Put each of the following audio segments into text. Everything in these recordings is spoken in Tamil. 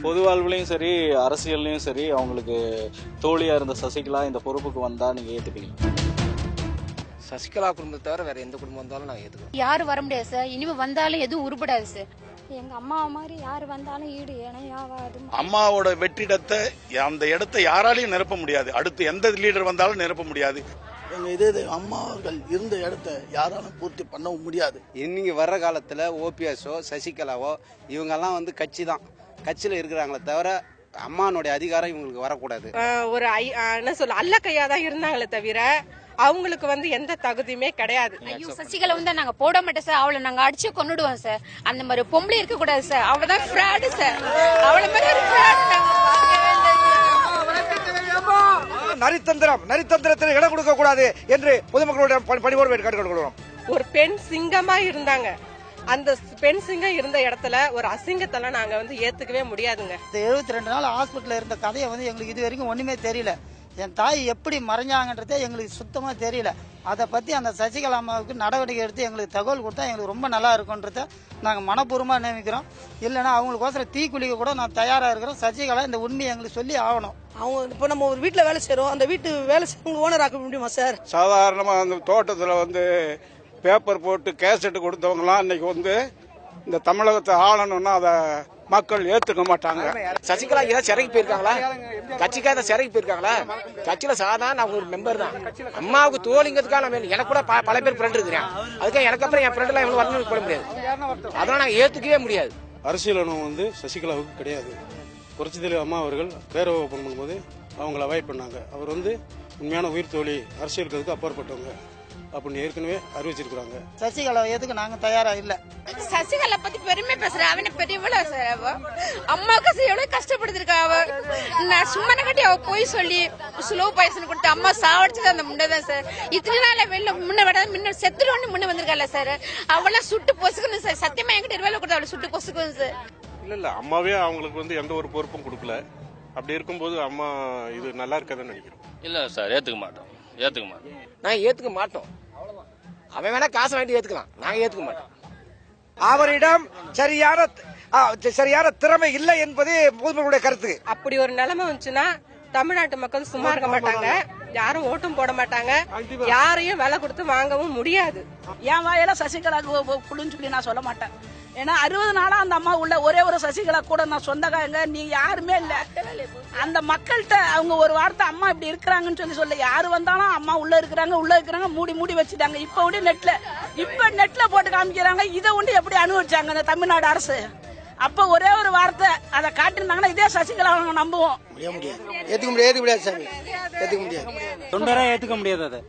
பொது வாழ்வுலையும் சரி அரசியல்லையும் சரி அவங்களுக்கு தோழியா இருந்த சசிகலா இந்த பொறுப்புக்கு வந்தா நீங்க ஏத்துப்பீங்க? சசிகலா குடும்பத்தை தவிர வேற எந்த குடும்பம் வந்தாலும் நான் ஏத்துக்குவேன். யாரும் வர முடியாது சார். இனிமே வந்தாலும் எதுவும் உருப்படாது சார். எங்க அம்மா மாதிரி யாரு வந்தாலும் ஈடு இணையாவாது. அம்மாவோட வெற்றிடத்தை அந்த இடத்தை யாராலையும் நிரப்ப முடியாது. அடுத்து எந்த லீடர் வந்தாலும் நிரப்ப முடியாது. இது அம்மா அவர்கள் இருந்த இடத்த யாராலும் பூர்த்தி பண்ணவும் முடியாது. இன்னைக்கு வர்ற காலத்துல ஓபிஎஸ்ஓ சசிகலாவோ இவங்கெல்லாம் வந்து கட்சி தான், கட்சியில இருக்கிறாங்களே தவிர அம்மானுடைய அதிகாரம் இவங்களுக்கு வரக்கூடாது. ஒரு என்ன சொல்ல அல்ல கையா தான் இருந்தாங்களே தவிர அவங்களுக்கு வந்து எந்த தகுதியுமே கிடையாது. ஐயோ சசிகலா வந்து நாங்க போட மாட்டோம் சார். அவளை நாங்க அடிச்சு கொன்னுடுவோம் சார். அந்த மாதிரி பொம்பளை இருக்க கூடாது சார். அவதான் ஃப்ராடு சார். அவளை மாதிரி ஒரு ஃப்ராடு நாங்க பார்க்கவே இல்லை. நரித்தந்திரத்தில் இடம் கொடுக்க கூடாது என்று பொதுமக்களுடைய பணிவோடு கேட்டுக்கொள்கிறோம். ஒரு பெண் சிங்கமா இருந்தாங்க. அந்த பெண் சிங்கம் இருந்த இடத்துல ஒரு அசிங்கத்தெல்லாம் நாங்க வந்து ஏத்துக்கவே முடியாதுங்க. 72 நாள் ஹாஸ்பிட்டல்ல இருந்த கதையை வந்து எங்களுக்கு இது வரைக்கும் ஒண்ணுமே தெரியல. என் தாய் எப்படி மறைஞ்சாங்கன்றதே எங்களுக்கு சுத்தமா தெரியல. அதை பத்தி அந்த சசிகலா அம்மாவுக்கு நடவடிக்கை எடுத்து எங்களுக்கு தகவல் கொடுத்தா எங்களுக்கு ரொம்ப நல்லா இருக்கும்ன்றத நாங்க மனப்பூர்வமா நியமிக்கிறோம். இல்லைன்னா அவங்களுக்கோசரம் தீ குளிக்க கூட நான் தயாரா இருக்கிறோம். சசிகலா இந்த உண்மையை எங்களுக்கு சொல்லி ஆகணும். அவங்க இப்போ நம்ம ஒரு வீட்டுல வேலை செய்யறோம், அந்த வீட்டு வேலை செய்யறவங்க ஓனர் ஆக்க முடியுமா சார்? சாதாரணமா அந்த தோட்டத்துல வந்து பேப்பர் போட்டு கேசட் கொடுத்தவங்கலாம் இன்னைக்கு வந்து இந்த தமிழகத்தை ஆளணும்னா அதை மக்கள் ஏத்துக்க மாட்டாங்க. சசிகலா ஏதாவது சிறைக்கு போயிருக்காங்களா? கட்சிக்காக சிறைக்கு போயிருக்காங்களா? கட்சியில சாதாரண அவங்க ஒரு மெம்பர் தான். அம்மாவுக்கு தோழிங்கிறதுக்காக எனக்கு கூட பல பேர் ஃப்ரெண்ட் இருக்கிறேன். அதுக்காக எனக்கு அப்புறம் என் ஃப்ரெண்ட் எல்லாம் இவ்வளவு வரணும் போட முடியாது. அதெல்லாம் நாங்க ஏத்துக்கவே முடியாது. அரசியல் அனுபவம் வந்து சசிகலாவுக்கு கிடையாது. புரட்சித்தலைவர் அம்மா அவர்கள் பேரவை பண்ணும்போது அவங்கள அவாய்ட் பண்ணாங்க. அவர் வந்து உண்மையான உயிர் தோழி, அரசியலுக்கு அப்பாற்பட்டவங்க அப்படின்னு ஏற்கனவே அறிவிச்சிருக்காங்க. சசிகலா எதுக்கு நாங்க தயாரா இல்ல. சசிகலா பத்தி பெருமை பேசுற அவனை பெரியவள சார். அவ அம்மாவுக்கு எவ்வளவு கஷ்டப்படுத்திருக்கா. அவ நான் சும்மா கட்டி அவ போய் சொல்லி ஸ்லோ பாய்சன் கொடுத்து அம்மா சாவடிச்சது அந்த முன்னதான் சார். இத்தனை நாள் வெளில முன்ன விட முன்ன செத்துட்டு முன்ன வந்திருக்கால சார். அவெல்லாம் சுட்டு பொசுக்கணும் சார். சத்தியமா என்கிட்ட 20 கொடுத்து அவளை சுட்டு பொசுக்கணும் சார். இல்ல அம்மாவே அவங்களுக்கு வந்து எந்த ஒரு பொறுப்பும் கொடுக்கல. அப்படி இருக்கும்போது அம்மா இது நல்லா இருக்காதுன்னு நினைக்கிறோம். இல்ல சார், ஏத்துக்க மாட்டோம். நாங்க ஏத்துக்க மாட்டோம். அவன் வேணா காசு வாங்கிட்டு ஏத்துக்கலாம், நாங்க ஏத்துக்க மாட்டோம். அவரிடம் சரியான திறமை இல்லை என்பது பொதுமக்களுடைய கருத்து. அப்படி ஒரு நிலைமை வந்துச்சுன்னா தமிழ்நாட்டு மக்கள் சும்மா இருக்க மாட்டாங்க. யாரும் ஓட்டும் போட மாட்டாங்க. யாரையும் விலை கொடுத்து வாங்கவும் முடியாது. என் வாயில சசிகலா குழுன்னு சொல்லி நான் சொல்ல மாட்டேன். ஏன்னா 60 நாளா அந்த அம்மா உள்ள ஒரே ஒரு சசிகலா கூட நான் சொந்தக்காரங்க நீ யாருமே இல்ல. அந்த மக்கள்கிட்ட அவங்க ஒரு வார்த்தை அம்மா இப்படி இருக்கிறாங்கன்னு சொல்ல யாரு வந்தாலும் அம்மா உள்ள இருக்கிறாங்க மூடி வச்சுட்டாங்க. இப்ப நெட்ல போட்டு காமிக்கிறாங்க. இதை ஒன்று எப்படி அனுபவிச்சாங்க அந்த தமிழ்நாடு அரசு? அப்ப ஒரே ஒரு வார்த்தை அதை காட்டிருந்தாங்கன்னா இதே சசிகலா அவங்க நம்புவோம். ஏத்துக்க முடியாது சாமி, ஏத்துக்க முடியாது. தொண்டரா ஏத்துக்க முடியாது. அதை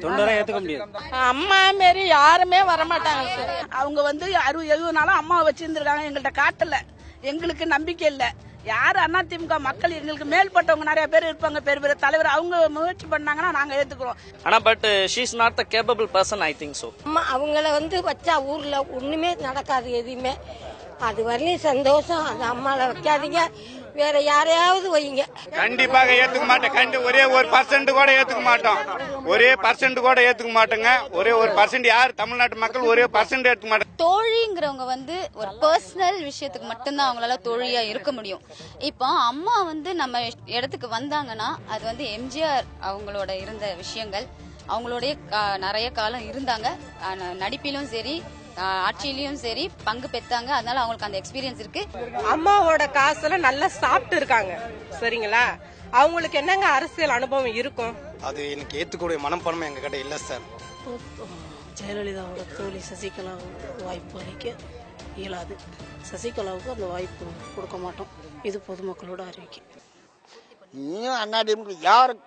தொண்டரா ஏத்துக்க முடியாது. அம்மா மாரி யாருமே வரமாட்டாங்க சார். அவங்க வந்து 60-70 நாளும் அம்மாவை வச்சிருந்திருக்காங்க. எங்கள்கிட்ட காட்டல, எங்களுக்கு நம்பிக்கை இல்ல. யாரு அதிமுக மக்கள் எங்களுக்கு மேல்பட்டவங்க நிறைய பேர் இருப்பாங்க, பெரிய தலைவர். அவங்க முயற்சி பண்ணாங்கன்னா நாங்க ஏத்துக்கிறோம். ஆனா but she is not the capable person, I think so. அவங்கள வந்து வச்சா ஊர்ல ஒண்ணுமே நடக்காது எதுவுமே. அது வரலையும் சந்தோஷம். அது அம்மால வைக்காதீங்க, வேற யாரையாவது வைங்க. கண்டிப்பாக ஏத்துக்க மாட்டேன். ஒரே ஒரு % கூட ஏத்துக்க மாட்டோம். ஒரே % கூட ஏத்துக்க மாட்டோங்க. ஒரே ஒரு % யார் தமிழ்நாட்டு மக்கள் ஒரே % ஏத்துக்க மாட்டோம். தோழிங்கிறவங்க வந்து ஒரு பர்சனல் விஷயத்துக்கு மட்டும்தான் அவங்களால தோழியா இருக்க முடியும். இப்போ அம்மா வந்து நம்ம இடத்துக்கு வந்தாங்கன்னா அது வந்து எம்ஜிஆர் அவங்களோட இருந்த விஷயங்கள், அவங்களுடைய நிறைய காலம் இருந்தாங்க. நடிப்பிலும் சரி ஆட்சியிலயும் சரி பங்கு பெற்றாங்க. அதனால அவங்களுக்கு அந்த எக்ஸ்பீரியன்ஸ் இருக்கு. அம்மாவோட காசுல நல்லா சாப்பிட்டு இருக்காங்க. சரிங்களா? அவங்களுக்கு என்னங்க அரசியல் அனுபவம் இருக்கும்? அது எனக்கு ஏத்துக்கூடிய மனப்பான்மை எங்க கிட்ட இல்ல சார். ஜெயலலிதாவோட தோழி சசிகலாவுக்கு வாய்ப்பு அளிக்க இயலாது. சசிகலாவுக்கு அந்த வாய்ப்பு கொடுக்க மாட்டோம். இது பொதுமக்களோட அறிவிக்கை. நீயும் அண்ணா யாரும்